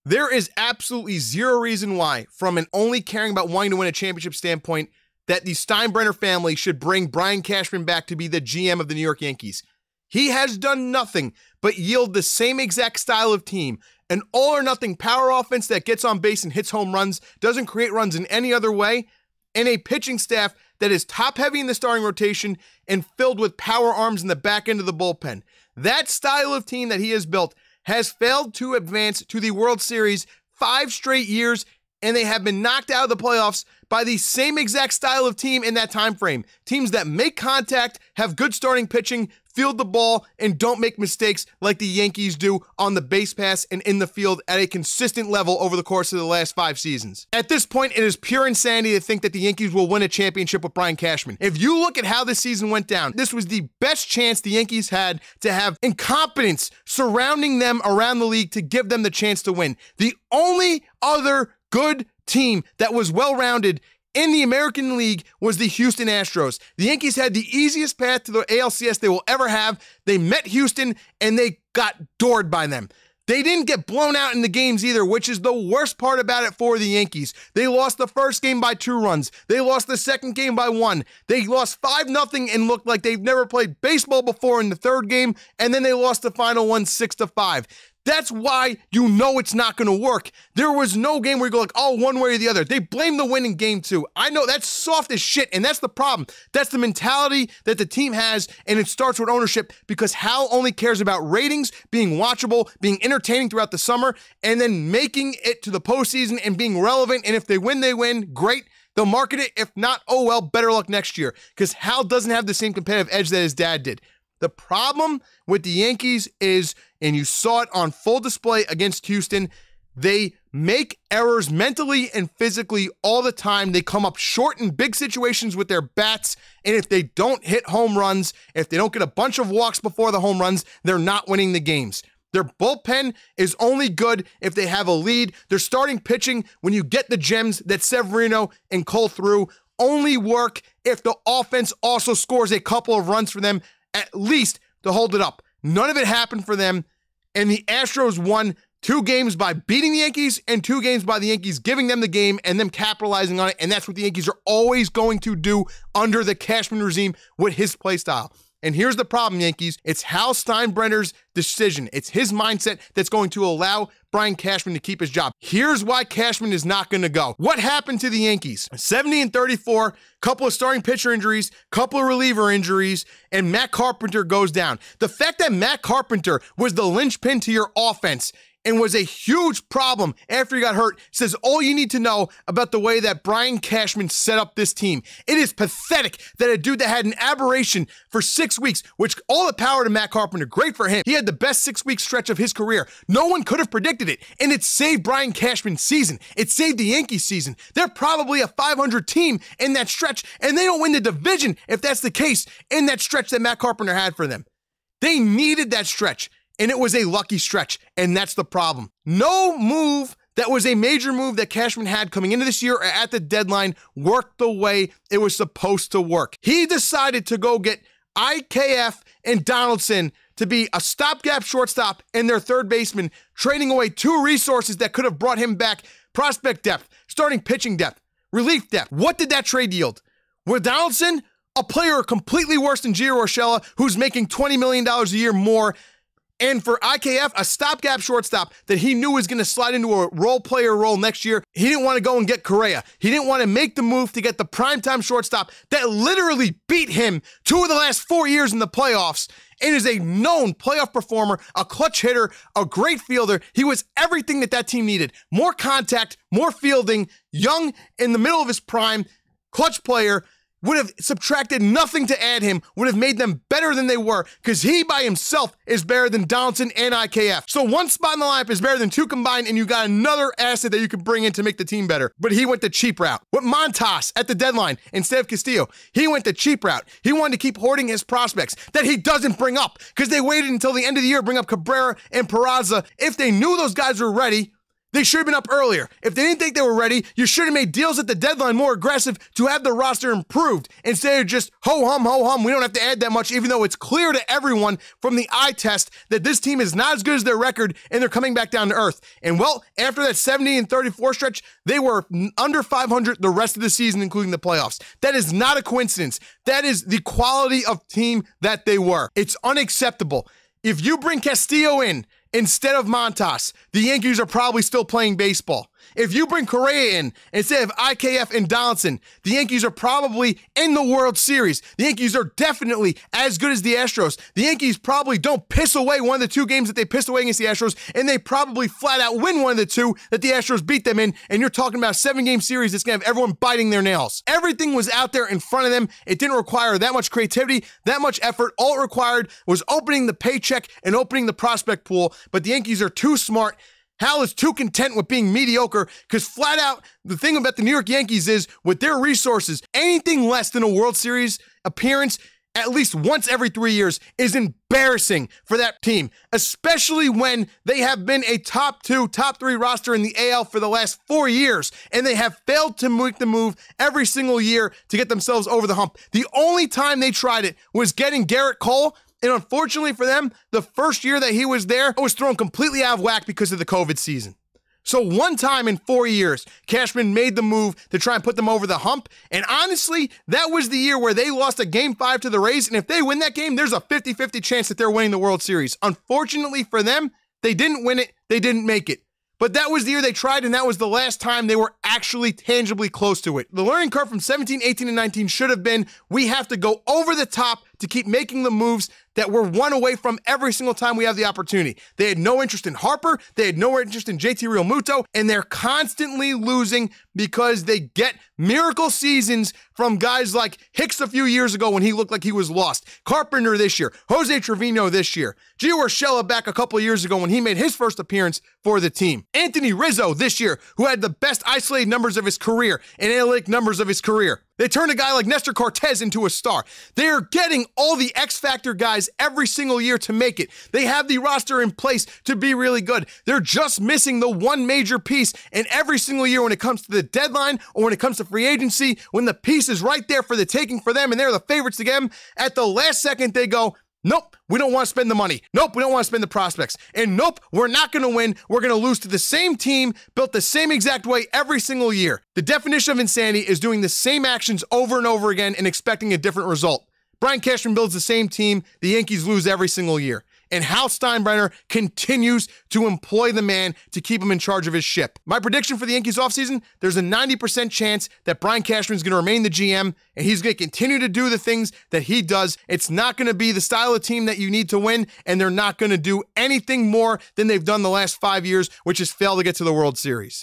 There is absolutely zero reason why, from an only caring about wanting to win a championship standpoint, that the Steinbrenner family should bring Brian Cashman back to be the GM of the New York Yankees. He has done nothing but yield the same exact style of team, an all-or-nothing power offense that gets on base and hits home runs, doesn't create runs in any other way, and a pitching staff that is top-heavy in the starting rotation and filled with power arms in the back end of the bullpen. That style of team that he has built has failed to advance to the World Series 5 straight years, and they have been knocked out of the playoffs by the same exact style of team in that time frame. Teams that make contact, have good starting pitching, field the ball, and don't make mistakes like the Yankees do on the base pass and in the field at a consistent level over the course of the last 5 seasons. At this point, it is pure insanity to think that the Yankees will win a championship with Brian Cashman. If you look at how this season went down, this was the best chance the Yankees had to have incompetence surrounding them around the league to give them the chance to win. The only other good team that was well-rounded in the American League was the Houston Astros. The Yankees had the easiest path to the ALCS they will ever have. They met Houston, and they got doored by them. They didn't get blown out in the games either, which is the worst part about it for the Yankees. They lost the first game by 2 runs. They lost the second game by 1. They lost 5-0 and looked like they've never played baseball before in the third game, and then they lost the final one 6-5. That's why you know it's not going to work. There was no game where you go like, oh, one way or the other. They blame the win in game 2. I know that's soft as shit, and that's the problem. That's the mentality that the team has, and it starts with ownership because Hal only cares about ratings, being watchable, being entertaining throughout the summer, and then making it to the postseason and being relevant. And if they win, great. They'll market it. If not, oh well, better luck next year because Hal doesn't have the same competitive edge that his dad did. The problem with the Yankees is, and you saw it on full display against Houston, they make errors mentally and physically all the time. They come up short in big situations with their bats, and if they don't hit home runs, if they don't get a bunch of walks before the home runs, they're not winning the games. Their bullpen is only good if they have a lead. Their starting pitching, when you get the gems that Severino and Cole threw, only work if the offense also scores a couple of runs for them, at least to hold it up. None of it happened for them, and the Astros won 2 games by beating the Yankees and 2 games by the Yankees giving them the game and them capitalizing on it, and that's what the Yankees are always going to do under the Cashman regime with his play style. And here's the problem, Yankees. It's Hal Steinbrenner's decision. It's his mindset that's going to allow Brian Cashman to keep his job. Here's why Cashman is not going to go. What happened to the Yankees? 70-34, couple of starting pitcher injuries, couple of reliever injuries, and Matt Carpenter goes down. The fact that Matt Carpenter was the linchpin to your offense and was a huge problem after he got hurt says all you need to know about the way that Brian Cashman set up this team. It is pathetic that a dude that had an aberration for 6 weeks, which all the power to Matt Carpenter, great for him. He had the best 6-week stretch of his career. No one could have predicted it, and it saved Brian Cashman's season. It saved the Yankees season. They're probably a 500 team in that stretch, and they don't win the division if that's the case in that stretch that Matt Carpenter had for them. They needed that stretch. And it was a lucky stretch, and that's the problem. No move that was a major move that Cashman had coming into this year or at the deadline worked the way it was supposed to work. He decided to go get IKF and Donaldson to be a stopgap shortstop and their third baseman, trading away 2 resources that could have brought him back prospect depth, starting pitching depth, relief depth. What did that trade yield? With Donaldson, a player completely worse than Gio Urshela, who's making $20 million a year more, and for IKF, a stopgap shortstop that he knew was going to slide into a role player role next year. He didn't want to go and get Correa. He didn't want to make the move to get the primetime shortstop that literally beat him 2 of the last 4 years in the playoffs and is a known playoff performer, a clutch hitter, a great fielder. He was everything that that team needed. More contact, more fielding, young, in the middle of his prime, clutch player. Would have subtracted nothing to add him, would have made them better than they were, because he by himself is better than Donaldson and IKF. So 1 spot in the lineup is better than 2 combined, and you got another asset that you can bring in to make the team better. But he went the cheap route. With Montas at the deadline instead of Castillo, he went the cheap route. He wanted to keep hoarding his prospects that he doesn't bring up, because they waited until the end of the year to bring up Cabrera and Peraza. If they knew those guys were ready, They should have been up earlier. If they didn't think they were ready, you should have made deals at the deadline more aggressive to have the roster improved instead of just ho-hum, we don't have to add that much, even though it's clear to everyone from the eye test that this team is not as good as their record and they're coming back down to earth. And well, after that 70-34 stretch, they were under 500 the rest of the season, including the playoffs. That is not a coincidence. That is the quality of team that they were. It's unacceptable. If you bring Castillo in instead of Montas, the Yankees are probably still playing baseball. If you bring Correa in instead of IKF and Donaldson, the Yankees are probably in the World Series. The Yankees are definitely as good as the Astros. The Yankees probably don't piss away one of the two games that they pissed away against the Astros, and they probably flat out win one of the two that the Astros beat them in, and you're talking about a 7-game series that's going to have everyone biting their nails. Everything was out there in front of them. It didn't require that much creativity, that much effort. All it required was opening the paycheck and opening the prospect pool, but the Yankees are too smart. Hal is too content with being mediocre because flat out, the thing about the New York Yankees is with their resources, anything less than a World Series appearance at least once every 3 years is embarrassing for that team, especially when they have been a top 2, top 3 roster in the AL for the last 4 years, and they have failed to make the move every single year to get themselves over the hump. The only time they tried it was getting Garrett Cole. And unfortunately for them, the first year that he was there was thrown completely out of whack because of the COVID season. So one time in 4 years, Cashman made the move to try and put them over the hump. And honestly, that was the year where they lost a Game 5 to the Rays. And if they win that game, there's a 50-50 chance that they're winning the World Series. Unfortunately for them, they didn't win it. They didn't make it. But that was the year they tried, and that was the last time they were actually tangibly close to it. The learning curve from 17, 18, and 19 should have been, we have to go over the top to keep making the moves that we're one away from every single time we have the opportunity. They had no interest in Harper. They had no interest in JT Realmuto, and they're constantly losing because they get miracle seasons from guys like Hicks a few years ago when he looked like he was lost. Carpenter this year. Jose Trevino this year. Gio Urshela back a couple of years ago when he made his first appearance for the team. Anthony Rizzo this year, who had the best isolated numbers of his career and analytic numbers of his career. They turned a guy like Nestor Cortez into a star. They are getting all the X Factor guys every single year to make it. They have the roster in place to be really good. They're just missing the one major piece. And every single year when it comes to the deadline or when it comes to free agency, when the piece is right there for the taking for them and they're the favorites to get them, at the last second they go, nope, we don't want to spend the money. Nope, we don't want to spend the prospects. And nope, we're not going to win. We're going to lose to the same team built the same exact way every single year. The definition of insanity is doing the same actions over and over again and expecting a different result. Brian Cashman builds the same team. The Yankees lose every single year. And Hal Steinbrenner continues to employ the man to keep him in charge of his ship. My prediction for the Yankees offseason, there's a 90% chance that Brian Cashman is going to remain the GM and he's going to continue to do the things that he does. It's not going to be the style of team that you need to win, and they're not going to do anything more than they've done the last 5 years, which is fail to get to the World Series.